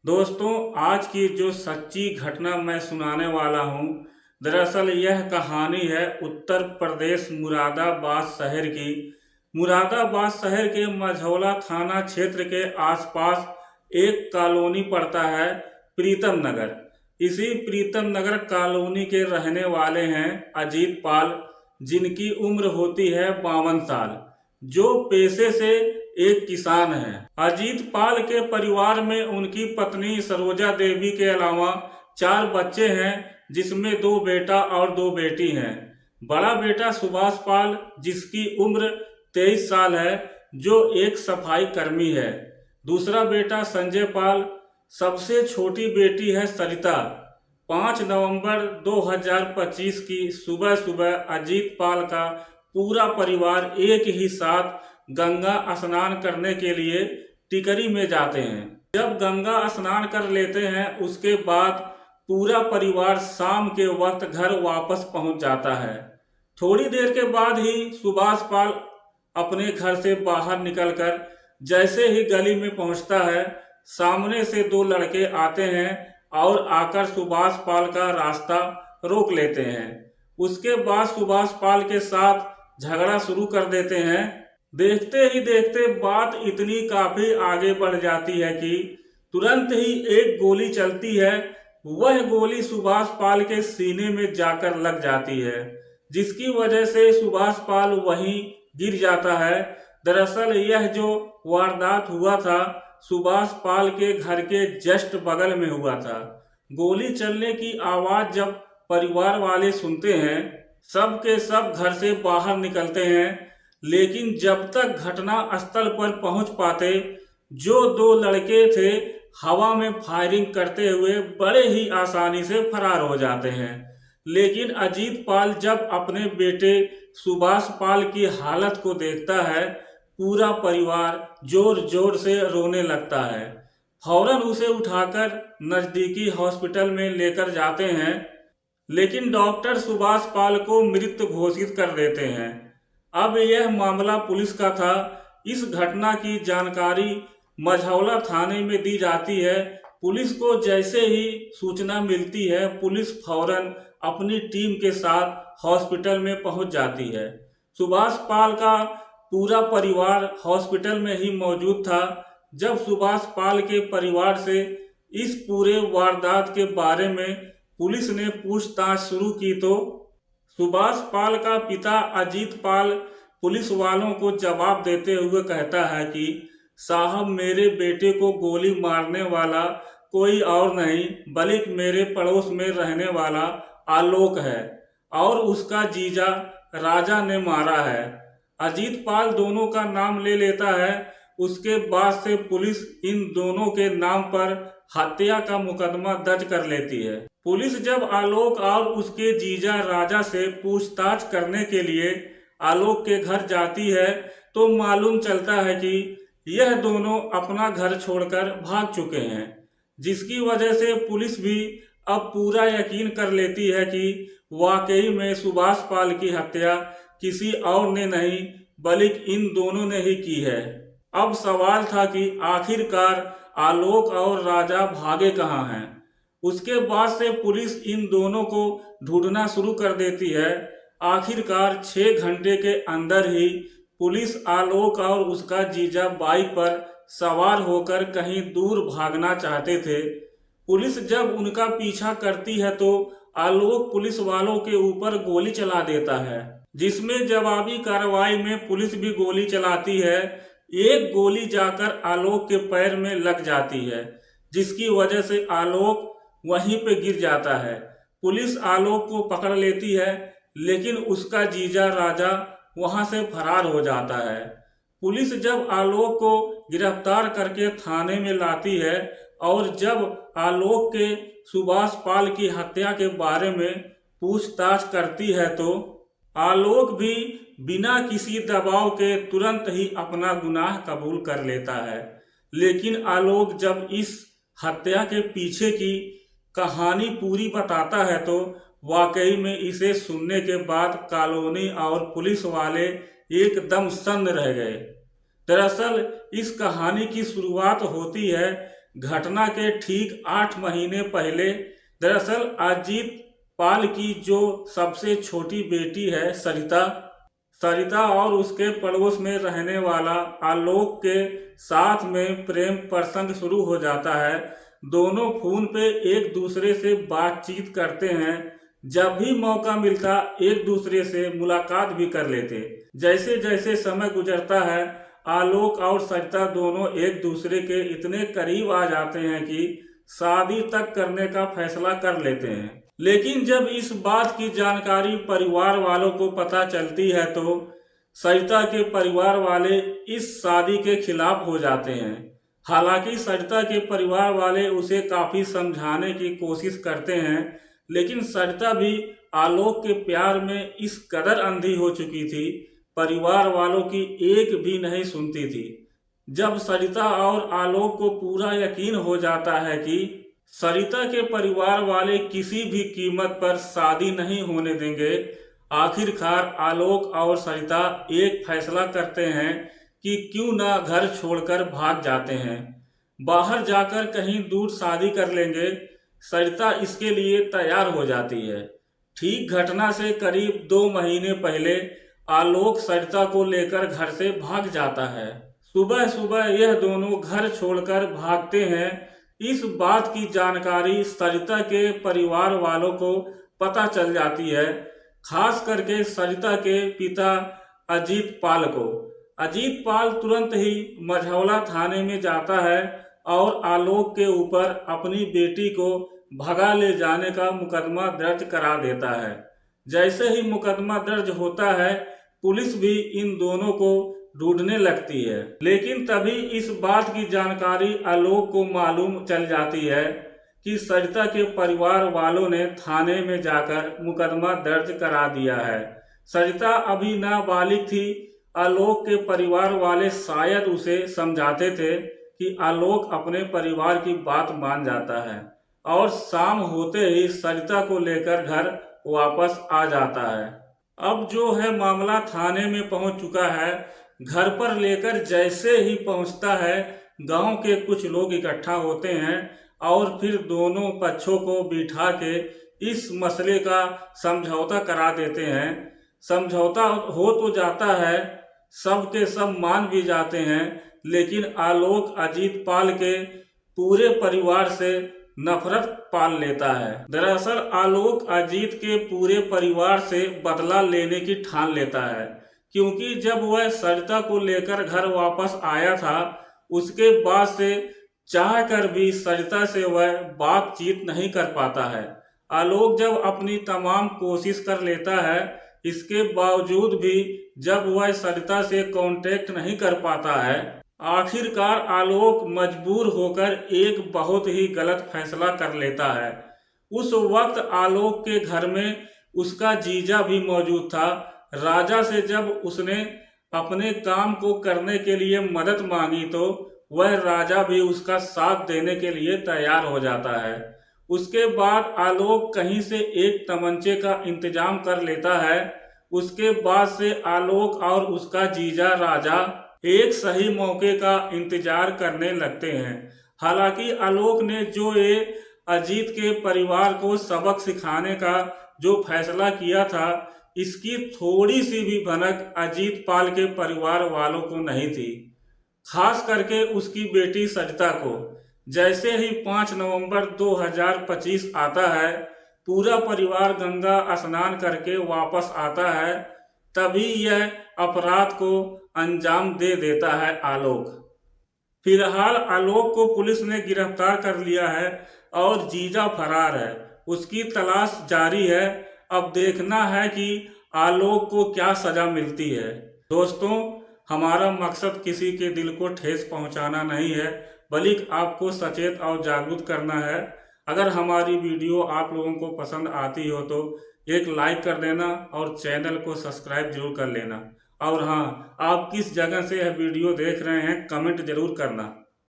दोस्तों, आज की जो सच्ची घटना मैं सुनाने वाला हूँ, दरअसल यह कहानी है उत्तर प्रदेश मुरादाबाद शहर की। मुरादाबाद शहर के मझौला थाना क्षेत्र के आसपास एक कॉलोनी पड़ता है, प्रीतम नगर। इसी प्रीतम नगर कॉलोनी के रहने वाले हैं अजीत पाल, जिनकी उम्र होती है 52 साल, जो पेशे से एक किसान है। अजीत पाल के परिवार में उनकी पत्नी सरोजा देवी के अलावा 4 बच्चे हैं, जिसमें 2 बेटा और 2 बेटी हैं। बड़ा बेटा सुभाष पाल, जिसकी उम्र 23 साल है, जो एक सफाई कर्मी है। दूसरा बेटा संजय पाल। सबसे छोटी बेटी है सरिता। 5 नवंबर 2025 की सुबह सुबह अजीत पाल का पूरा परिवार एक ही साथ गंगा स्नान करने के लिए टिकरी में जाते हैं। जब गंगा स्नान कर लेते हैं, उसके बाद पूरा परिवार शाम के वक्त घर वापस पहुंच जाता है। थोड़ी देर के बाद ही सुभाष पाल अपने घर से बाहर निकलकर जैसे ही गली में पहुंचता है, सामने से 2 लड़के आते हैं और आकर सुभाष पाल का रास्ता रोक लेते हैं। उसके बाद सुभाष पाल के साथ झगड़ा शुरू कर देते हैं। देखते ही देखते बात इतनी काफी आगे बढ़ जाती है कि तुरंत ही एक गोली चलती है। वह गोली सुभाष पाल के सीने में जाकर लग जाती है, जिसकी वजह से सुभाष पाल वहीं गिर जाता है। दरअसल यह जो वारदात हुआ था, सुभाष पाल के घर के जस्ट बगल में हुआ था। गोली चलने की आवाज जब परिवार वाले सुनते हैं, सब के सब घर से बाहर निकलते हैं, लेकिन जब तक घटना स्थल पर पहुंच पाते, जो 2 लड़के थे हवा में फायरिंग करते हुए बड़े ही आसानी से फरार हो जाते हैं। लेकिन अजीत पाल जब अपने बेटे सुभाष पाल की हालत को देखता है, पूरा परिवार जोर जोर से रोने लगता है। फौरन उसे उठाकर नजदीकी हॉस्पिटल में लेकर जाते हैं, लेकिन डॉक्टर सुभाष पाल को मृत घोषित कर देते हैं। अब यह मामला पुलिस का था। इस घटना की जानकारी मझौला थाने में दी जाती है। पुलिस को जैसे ही सूचना मिलती है, पुलिस फौरन अपनी टीम के साथ हॉस्पिटल में पहुंच जाती है। सुभाष पाल का पूरा परिवार हॉस्पिटल में ही मौजूद था। जब सुभाष पाल के परिवार से इस पूरे वारदात के बारे में पुलिस ने पूछताछ शुरू की, तो सुभाष पाल का पिता अजीत पाल पुलिस वालों को जवाब देते हुए कहता है कि साहब, मेरे बेटे को गोली मारने वाला कोई और नहीं बल्कि मेरे पड़ोस में रहने वाला आलोक है, और उसका जीजा राजा ने मारा है। अजीत पाल दोनों का नाम ले लेता है। उसके बाद से पुलिस इन दोनों के नाम पर हत्या का मुकदमा दर्ज कर लेती है। पुलिस जब आलोक और उसके जीजा राजा से पूछताछ करने के लिए आलोक के घर जाती है, तो मालूम चलता है कि यह दोनों अपना घर छोड़कर भाग चुके हैं, जिसकी वजह से पुलिस भी अब पूरा यकीन कर लेती है कि वाकई में सुभाष पाल की हत्या किसी और ने नहीं बल्कि इन दोनों ने ही की है। अब सवाल था कि आखिरकार आलोक और राजा भागे कहाँ हैं। उसके बाद से पुलिस इन दोनों को ढूंढना शुरू कर देती है। आखिरकार 6 घंटे के अंदर ही पुलिस आलोक और उसका जीजा बाइक पर सवार होकर कहीं दूर भागना चाहते थे। पुलिस जब उनका पीछा करती है, तो आलोक पुलिस वालों के ऊपर गोली चला देता है, जिसमें जवाबी कार्रवाई में पुलिस भी गोली चलाती है। एक गोली जाकर आलोक के पैर में लग जाती है, जिसकी वजह से आलोक वहीं पे गिर जाता है। पुलिस आलोक को पकड़ लेती है, लेकिन उसका जीजा राजा वहां से फरार हो जाता है। पुलिस जब आलोक को गिरफ्तार करके थाने में लाती है और जब आलोक के सुभाष पाल की हत्या के बारे में पूछताछ करती है, तो आलोक भी बिना किसी दबाव के तुरंत ही अपना गुनाह कबूल कर लेता है। लेकिन आलोक जब इस हत्या के पीछे की कहानी पूरी बताता है, तो वाकई में इसे सुनने के बाद कॉलोनी और पुलिस वाले एकदम सन्न रह गए। दरअसल इस कहानी की शुरुआत होती है घटना के ठीक 8 महीने पहले दरअसल अजीत पाल की जो सबसे छोटी बेटी है सरिता और उसके पड़ोस में रहने वाला आलोक के साथ में प्रेम प्रसंग शुरू हो जाता है। दोनों फोन पे एक दूसरे से बातचीत करते हैं। जब भी मौका मिलता एक दूसरे से मुलाकात भी कर लेते। जैसे जैसे समय गुजरता है आलोक और सरिता दोनों एक दूसरे के इतने करीब आ जाते हैं कि शादी तक करने का फैसला कर लेते हैं। लेकिन जब इस बात की जानकारी परिवार वालों को पता चलती है तो सरिता के परिवार वाले इस शादी के खिलाफ हो जाते हैं। हालांकि सरिता के परिवार वाले उसे काफी समझाने की कोशिश करते हैं, लेकिन सरिता भी आलोक के प्यार में इस कदर अंधी हो चुकी थी, परिवार वालों की एक भी नहीं सुनती थी। जब सरिता और आलोक को पूरा यकीन हो जाता है कि सरिता के परिवार वाले किसी भी कीमत पर शादी नहीं होने देंगे, आखिरकार आलोक और सरिता एक फैसला करते हैं कि क्यों ना घर छोड़कर भाग जाते हैं, बाहर जाकर कहीं दूर शादी कर लेंगे। सरिता इसके लिए तैयार हो जाती है। ठीक घटना से करीब 2 महीने पहले आलोक सरिता को लेकर घर से भाग जाता है। सुबह सुबह यह दोनों घर छोड़कर भागते हैं। इस बात की जानकारी सरिता के परिवार वालों को पता चल जाती है, खास करके सरिता के पिता अजीत पाल को। अजीत पाल तुरंत ही मझौला थाने में जाता है और आलोक के ऊपर अपनी बेटी को भगा ले जाने का मुकदमा दर्ज करा देता है। जैसे ही मुकदमा दर्ज होता है पुलिस भी इन दोनों को ढूंढने लगती है, लेकिन तभी इस बात की जानकारी आलोक को मालूम चल जाती है कि सरिता के परिवार वालों ने थाने में जाकर मुकदमा दर्ज करा दिया है। सरिता अभी नाबालिग थी। आलोक के परिवार वाले शायद उसे समझाते थे कि आलोक अपने परिवार की बात मान जाता है और शाम होते ही सरिता को लेकर घर वापस आ जाता है। अब जो है मामला थाने में पहुंच चुका है। घर पर लेकर जैसे ही पहुंचता है गांव के कुछ लोग इकट्ठा होते हैं और फिर दोनों पक्षों को बिठा के इस मसले का समझौता करा देते हैं। समझौता हो तो जाता है, सब के सब मान भी जाते हैं, लेकिन आलोक अजीत पाल के पूरे परिवार से नफरत पाल लेता है। दरअसल आलोक अजीत के पूरे परिवार से बदला लेने की ठान लेता है, क्योंकि जब वह सरिता को लेकर घर वापस आया था उसके बाद से चाह कर भी सरिता से वह बातचीत नहीं कर पाता है। आलोक जब अपनी तमाम कोशिश कर लेता है, इसके बावजूद भी जब वह सरिता से कांटेक्ट नहीं कर पाता है, आखिरकार आलोक मजबूर होकर एक बहुत ही गलत फैसला कर लेता है। उस वक्त आलोक के घर में उसका जीजा भी मौजूद था। राजा से जब उसने अपने काम को करने के लिए मदद मांगी तो वह राजा भी उसका साथ देने के लिए तैयार हो जाता है। उसके बाद आलोक कहीं से एक तमंचे का इंतजाम कर लेता है। उसके बाद से आलोक और उसका जीजा राजा एक सही मौके का इंतजार करने लगते हैं। हालांकि आलोक ने जो ये अजीत के परिवार को सबक सिखाने का जो फैसला किया था, इसकी थोड़ी सी भी भनक अजीत पाल के परिवार वालों को नहीं थी, खास करके उसकी बेटी सरिता को। जैसे ही 5 नवंबर 2025 आता है, पूरा परिवार गंगा स्नान करके वापस आता है, तभी यह अपराध को अंजाम दे देता है आलोक। फिलहाल आलोक को पुलिस ने गिरफ्तार कर लिया है और जीजा फरार है। उसकी तलाश जारी है। अब देखना है कि आलोक को क्या सजा मिलती है। दोस्तों, हमारा मकसद किसी के दिल को ठेस पहुंचाना नहीं है, बल्कि आपको सचेत और जागरूक करना है। अगर हमारी वीडियो आप लोगों को पसंद आती हो तो एक लाइक कर देना और चैनल को सब्सक्राइब जरूर कर लेना। और हाँ, आप किस जगह से यह वीडियो देख रहे हैं कमेंट जरूर करना।